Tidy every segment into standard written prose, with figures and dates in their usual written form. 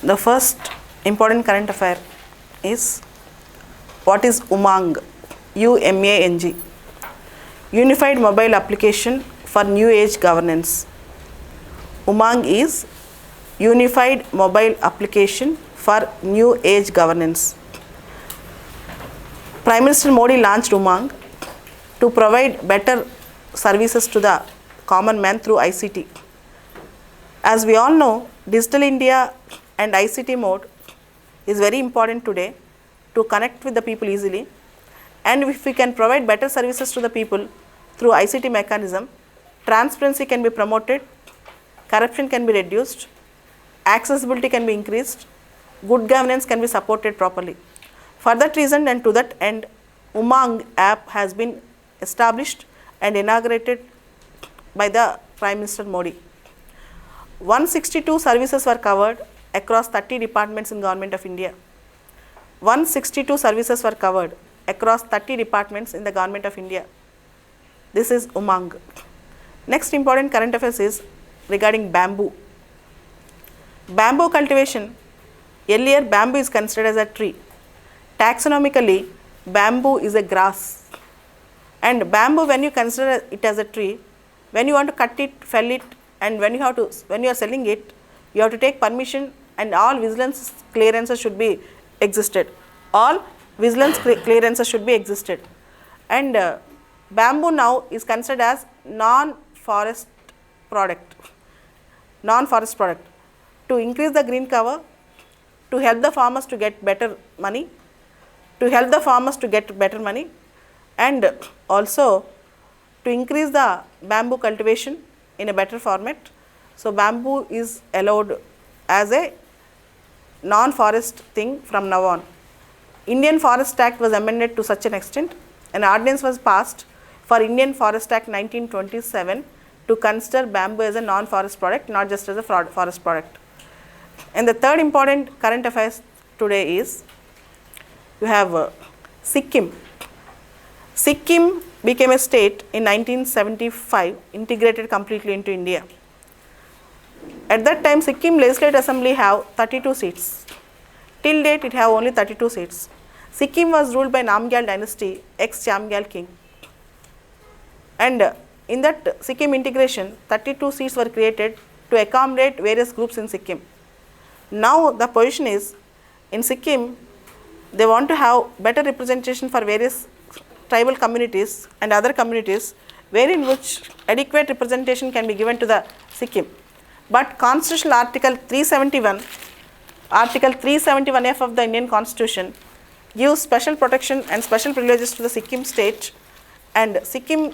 The first important current affair is what is UMANG, UMANG, Unified Mobile Application for New Age Governance. UMANG is Unified Mobile Application for New Age Governance. Prime Minister Modi launched UMANG to provide better services to the common man through ICT. As we all know, Digital India and ICT mode is very important today to connect with the people easily, and if we can provide better services to the people through ICT mechanism, transparency can be promoted, corruption can be reduced, accessibility can be increased, good governance can be supported properly. For that reason and to that end, UMANG app has been established and inaugurated by the Prime Minister Modi. 162 services were covered across 30 departments in Government of India. 162 services were covered across 30 departments in the Government of India. This is UMANG. Next important current affairs is regarding bamboo. Bamboo cultivation. Earlier, bamboo is considered as a tree. Taxonomically, bamboo is a grass. And bamboo, when you consider it as a tree, when you want to cut it, fell it, and when you are selling it, you have to take permission, and all vigilance clearances should be existed. All vigilance clearances should be existed. And bamboo now is considered as non-forest product. Non-forest product. To increase the green cover, to help the farmers to get better money, and also to increase the bamboo cultivation in a better format. So bamboo is allowed as a non-forest thing from now on. Indian Forest Act was amended to such an extent. An ordinance was passed for Indian Forest Act 1927 to consider bamboo as a non-forest product, not just as a forest product. And the third important current affairs today is, you have Sikkim. Sikkim became a state in 1975, integrated completely into India. At that time, Sikkim Legislative Assembly have 32 seats. Till date, it have only 32 seats. Sikkim was ruled by Namgyal dynasty, ex-Chamgyal king. And in that Sikkim integration, 32 seats were created to accommodate various groups in Sikkim. Now the position is, in Sikkim, they want to have better representation for various tribal communities and other communities, wherein which adequate representation can be given to the Sikkim. But Constitutional Article 371F of the Indian Constitution gives special protection and special privileges to the Sikkim state, and Sikkim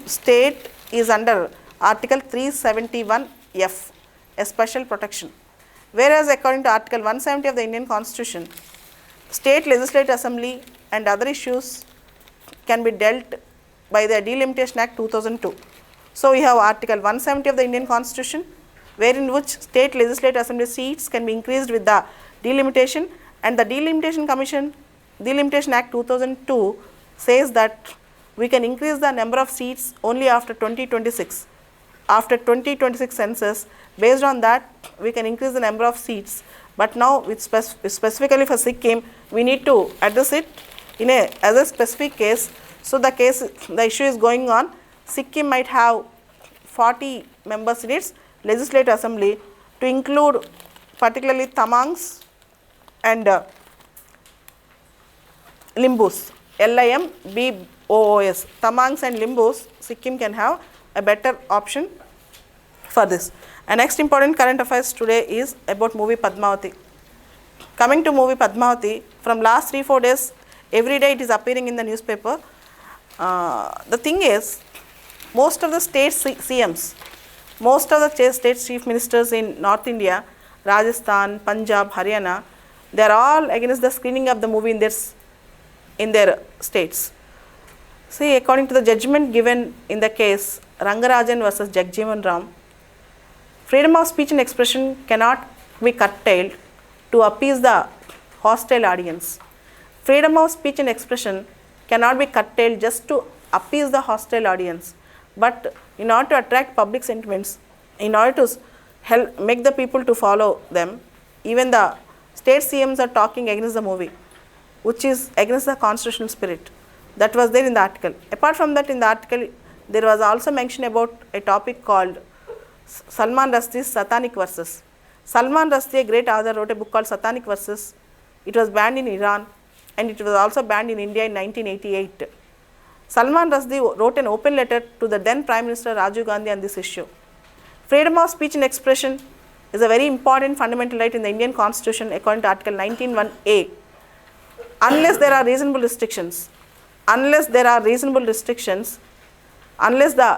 state is under Article 371F, a special protection. Whereas according to Article 170 of the Indian Constitution, State Legislative Assembly and other issues can be dealt by the Delimitation Act 2002. So we have Article 170 of the Indian Constitution, wherein which State Legislative Assembly seats can be increased with the delimitation, and the Delimitation Act 2002 says that we can increase the number of seats only after 2026. After 2026 census, based on that, we can increase the number of seats. But now, with specifically for Sikkim, we need to address it as a specific case. So the issue is going on. Sikkim might have 40 members in its Legislative Assembly, to include particularly Tamangs and Limbus, Limboos. Tamangs and Limbus, Sikkim can have a better option for this. And next important current affairs today is about movie Padmavati. Coming to movie Padmavati, from last 3-4 days, every day it is appearing in the newspaper. The thing is, most of the state CMs, most of the state chief ministers in North India, Rajasthan, Punjab, Haryana, they are all against the screening of the movie in their states. See, according to the judgment given in the case Rangarajan versus Jagjeevan Ram, freedom of speech and expression cannot be curtailed to appease the hostile audience. Freedom of speech and expression cannot be curtailed just to appease the hostile audience. But in order to attract public sentiments, in order to help make the people to follow them. Even the state CMs are talking against the movie, which is against the constitutional spirit. That was there in the article. Apart from that, in the article, there was also mention about a topic called Salman Rushdie's Satanic Verses. Salman Rushdie, a great author, wrote a book called Satanic Verses. It was banned in Iran and it was also banned in India in 1988. Salman Rushdie wrote an open letter to the then Prime Minister Rajiv Gandhi on this issue. Freedom of speech and expression is a very important fundamental right in the Indian Constitution according to Article 19(1)(a). Unless there are reasonable restrictions, unless the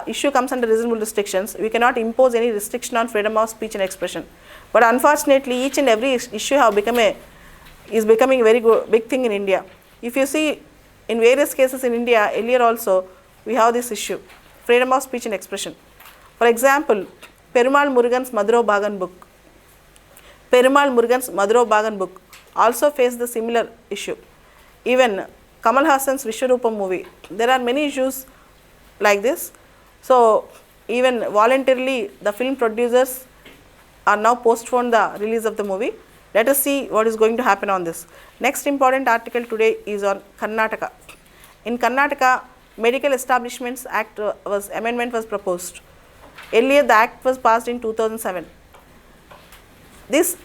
issue comes under reasonable restrictions, we cannot impose any restriction on freedom of speech and expression. But unfortunately, each and every issue is becoming a very big thing in India. If you see in various cases in India, earlier also, we have this issue, freedom of speech and expression. For example, Perumal Murugan's Maduro Bagan book also faced the similar issue. Even Kamal Hassan's Vishwarupam movie, there are many issues like this. So even voluntarily the film producers are now postponed the release of the movie. Let us see what is going to happen on this. Next important article today is on Karnataka. In Karnataka, Medical Establishments Act amendment was proposed. Earlier the act was passed in 2007. This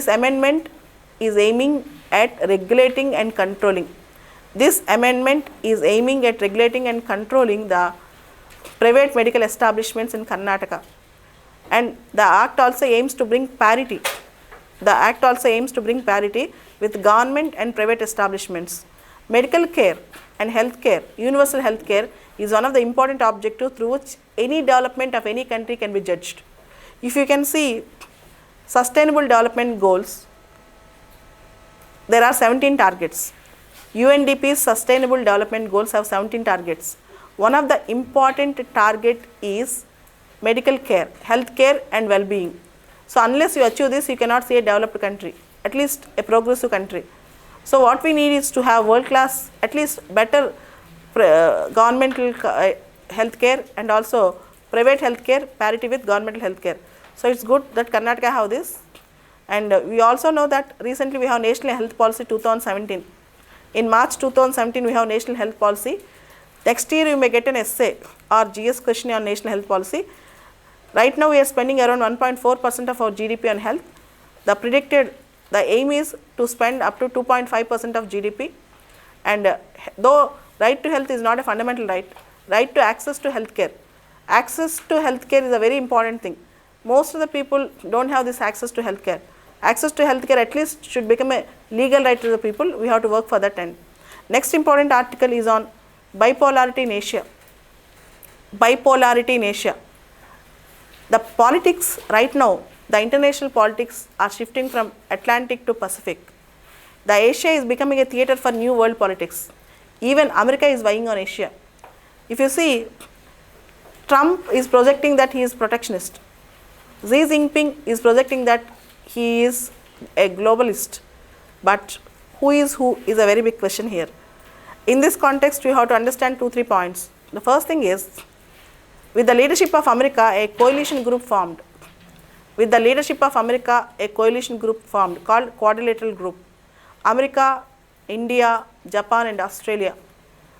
amendment is aiming at regulating and controlling. This amendment is aiming at regulating and controlling the private medical establishments in Karnataka. And the act also aims to bring parity. With government and private establishments. Medical care and health care, universal health care is one of the important objectives through which any development of any country can be judged. If you can see sustainable development goals, there are 17 targets. UNDP's sustainable development goals have 17 targets. One of the important target is medical care, health care and well-being. So unless you achieve this, you cannot see a developed country, at least a progressive country. So what we need is to have world-class, at least better governmental health care and also private health care parity with governmental health care. So it's good that Karnataka have this. And we also know that recently we have National Health Policy 2017. In March 2017, we have National Health Policy. Next year, you may get an essay or GS question on National Health Policy. Right now, we are spending around 1.4% of our GDP on health. The aim is to spend up to 2.5% of GDP. And though right to health is not a fundamental right, right to access to healthcare. Access to healthcare is a very important thing. Most of the people don't have this access to healthcare. Access to healthcare at least should become a legal right to the people. We have to work for that end. Next important article is on bipolarity in Asia. Bipolarity in Asia. The politics right now, the international politics are shifting from Atlantic to Pacific. The Asia is becoming a theater for new world politics. Even America is vying on Asia. If you see, Trump is projecting that he is protectionist. Xi Jinping is projecting that he is a globalist. But who is a very big question here. In this context, we have to understand 2-3 points. The first thing is, with the leadership of America, a coalition group formed. Called Quadrilateral Group. America, India, Japan and Australia.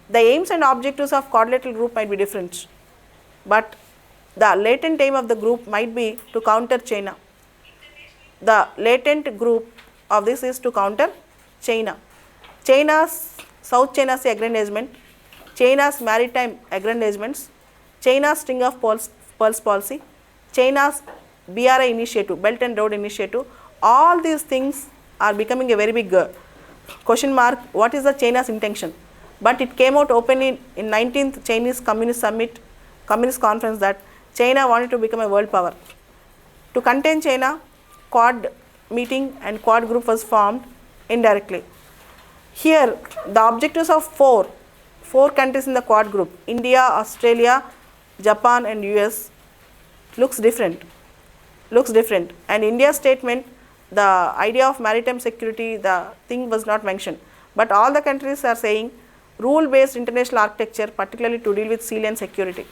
The aims and objectives of Quadrilateral Group might be different. But the latent aim of the group might be to counter China. The latent group of this is to counter China. China's South China Sea aggrandizement, China's maritime aggrandisements, China's string of pearls policy, China's BRI initiative, Belt and Road initiative, all these things are becoming a very big question mark. What is the China's intention? But it came out openly in 19th Chinese Communist Summit, Communist Conference, that China wanted to become a world power. To contain China, Quad meeting and Quad group was formed indirectly. Here, the objectives of four countries in the Quad group, India, Australia, Japan and US, looks different. And India's statement, the idea of maritime security, the thing was not mentioned. But all the countries are saying rule-based international architecture, particularly to deal with sea lane security.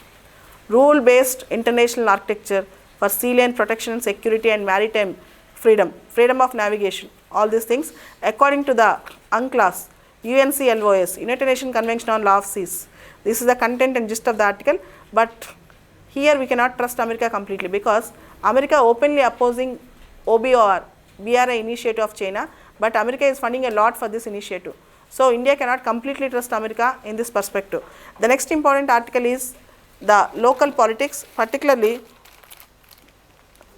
Rule-based international architecture for sea lane protection and security and maritime freedom, freedom of navigation, all these things according to the UNCLOS, UNCLOS, United Nations Convention on Law of Seas. This is the content and gist of the article, but here we cannot trust America completely because America openly opposing OBOR, BRI initiative of China, but America is funding a lot for this initiative. So India cannot completely trust America in this perspective. The next important article is the local politics, particularly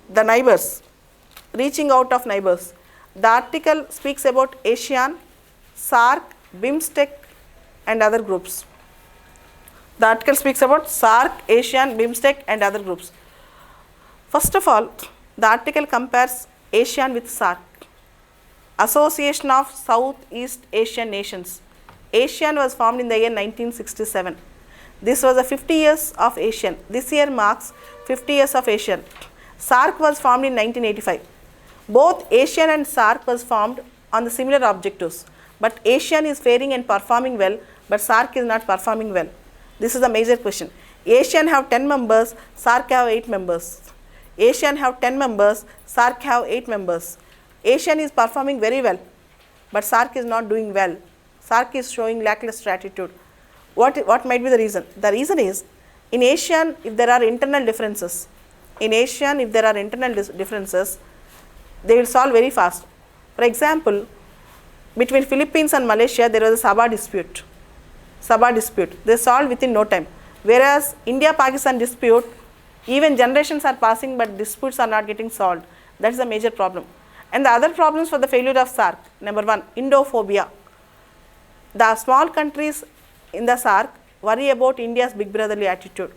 the neighbors, reaching out of neighbors. The article speaks about Asean, Saarc, BIMSTEC and other groups. The article speaks about Saarc, Asean, BIMSTEC and other groups. First of all, the article compares Asean with Saarc, Association of Southeast Asian Nations. Asean was formed in the year 1967. This was the 50 years of Asean. This year marks 50 years of Asean. Saarc was formed in 1985. Both Asean and Saarc was formed on the similar objectives, but Asean is faring and performing well, but Saarc is not performing well. This is a major question. Asean have 10 members, Saarc have 8 members. Asean have 10 members, Saarc have 8 members. Asean is performing very well, but Saarc is not doing well. Saarc is showing lackluster attitude. What might be the reason? The reason is, in Asean, if there are internal differences, they will solve very fast. For example, between Philippines and Malaysia, there was a Sabah dispute. They solved within no time. Whereas India-Pakistan dispute, even generations are passing, but disputes are not getting solved. That is a major problem. And the other problems for the failure of Saarc, number one, Indophobia. The small countries in the Saarc worry about India's big brotherly attitude.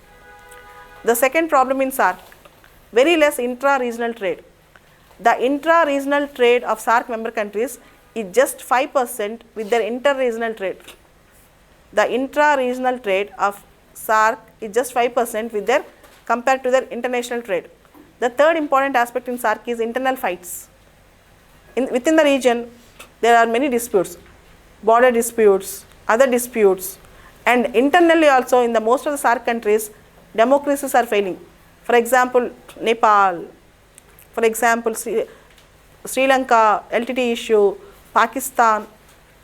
The second problem in Saarc, very less intra-regional trade. The intra-regional trade of Saarc member countries is just 5% with their inter-regional trade. The intra-regional trade of Saarc is just 5% with their compared to their international trade. The third important aspect in Saarc is internal fights. Within the region, there are many disputes, border disputes, other disputes, and internally also in the most of the Saarc countries, democracies are failing. For example, Nepal, for example, Sri Lanka, LTT issue, Pakistan,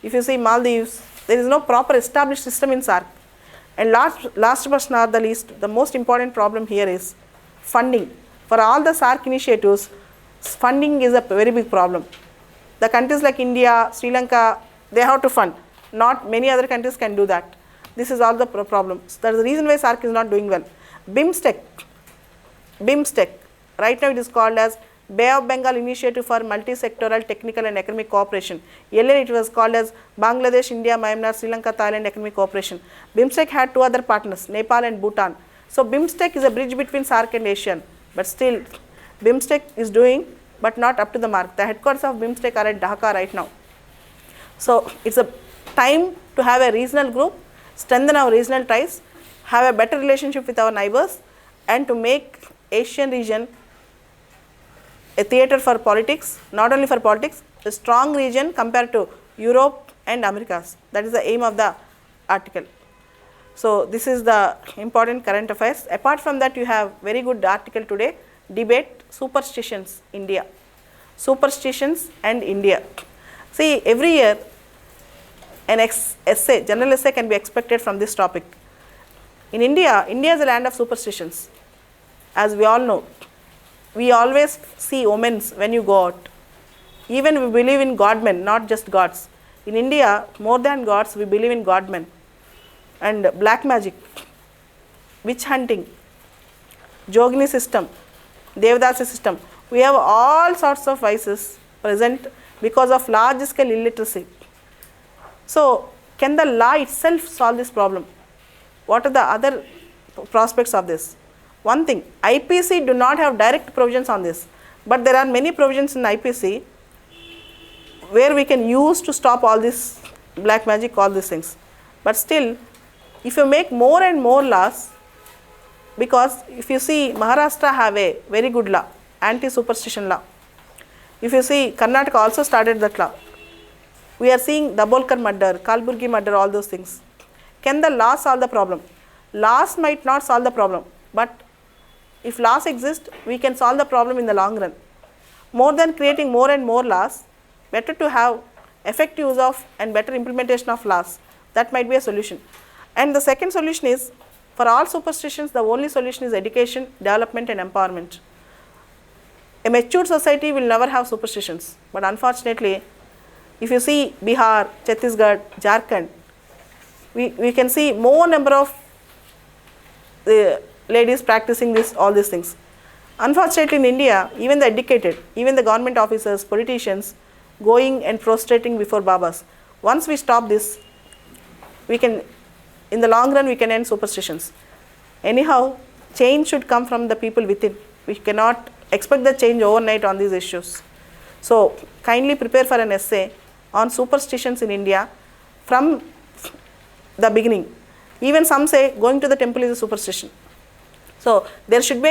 if you see Maldives, there is no proper established system in Saarc. And last but not the least, the most important problem here is funding. For all the Saarc initiatives, funding is a very big problem. The countries like India, Sri Lanka, they have to fund. Not many other countries can do that. This is all the problems. That is the reason why Saarc is not doing well. BIMSTEC, right now it is called as Bay of Bengal Initiative for Multi-Sectoral Technical and Economic Cooperation. Earlier it was called as Bangladesh, India, Myanmar, Sri Lanka, Thailand Economic Cooperation. BIMSTEC had 2 other partners, Nepal and Bhutan. So BIMSTEC is a bridge between Saarc and Asean, but still BIMSTEC is doing but not up to the mark. The headquarters of BIMSTEC are at Dhaka right now. So it's a time to have a regional group, strengthen our regional ties, have a better relationship with our neighbors, and to make Asian region a theater for politics, not only for politics, a strong region compared to Europe and Americas. That is the aim of the article. So this is the important current affairs. Apart from that, you have very good article today, debate superstitions India. Superstitions and India. See, every year an essay, general essay can be expected from this topic. In India, India is a land of superstitions. As we all know, we always see omens when you go out. Even we believe in godmen, not just gods. In India, more than gods, we believe in godmen. And black magic, witch hunting, Jogini system, Devadasi system. We have all sorts of vices present because of large scale illiteracy. So, can the law itself solve this problem? What are the other prospects of this? One thing, IPC do not have direct provisions on this, but there are many provisions in IPC where we can use to stop all this black magic, all these things. But still, if you make more and more laws, because if you see Maharashtra have a very good law, anti-superstition law. If you see Karnataka also started that law. We are seeing Dabolkar murder, Kalburgi murder, all those things. Can the law solve the problem? Laws might not solve the problem, but if laws exist, we can solve the problem in the long run. More than creating more and more laws, better to have effective use of and better implementation of laws. That might be a solution. And the second solution is, for all superstitions, the only solution is education, development and empowerment. A matured society will never have superstitions, but unfortunately, if you see Bihar, Chhattisgarh, Jharkhand, we can see more number of ladies practicing all these things. Unfortunately, in India, even the educated, even the government officers, politicians, going and prostrating before Babas. Once we stop this, we can, in the long run, we can end superstitions. Anyhow, change should come from the people within. We cannot expect the change overnight on these issues. So, kindly prepare for an essay on superstitions in India from the beginning. Even some say going to the temple is a superstition. So, there should be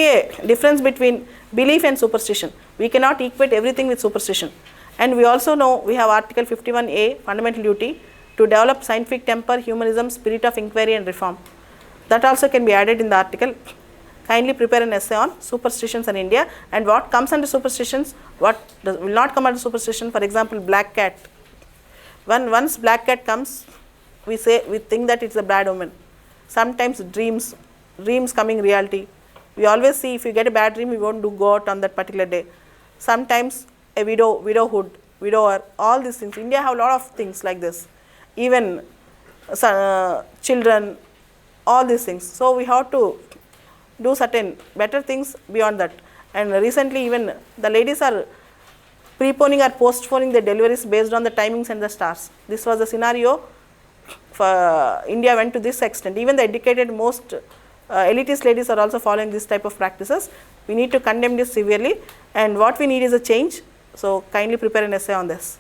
a difference between belief and superstition. We cannot equate everything with superstition. And we also know we have Article 51A, fundamental duty, to develop scientific temper, humanism, spirit of inquiry and reform. That also can be added in the article. Kindly prepare an essay on superstitions in India and what comes under superstitions, what will not come under superstition. For example, black cat. Once black cat comes, we think that it's a bad omen. Sometimes dreams coming reality. We always see if you get a bad dream, we won't go out on that particular day. Sometimes a widowhood, widower, all these things. India have a lot of things like this. Even children, all these things. So we have to do certain better things beyond that. And recently even the ladies are preponing or postponing their deliveries based on the timings and the stars. This was the scenario for India went to this extent. Even the educated most elitist ladies are also following this type of practices. We need to condemn this severely and what we need is a change. So kindly prepare an essay on this.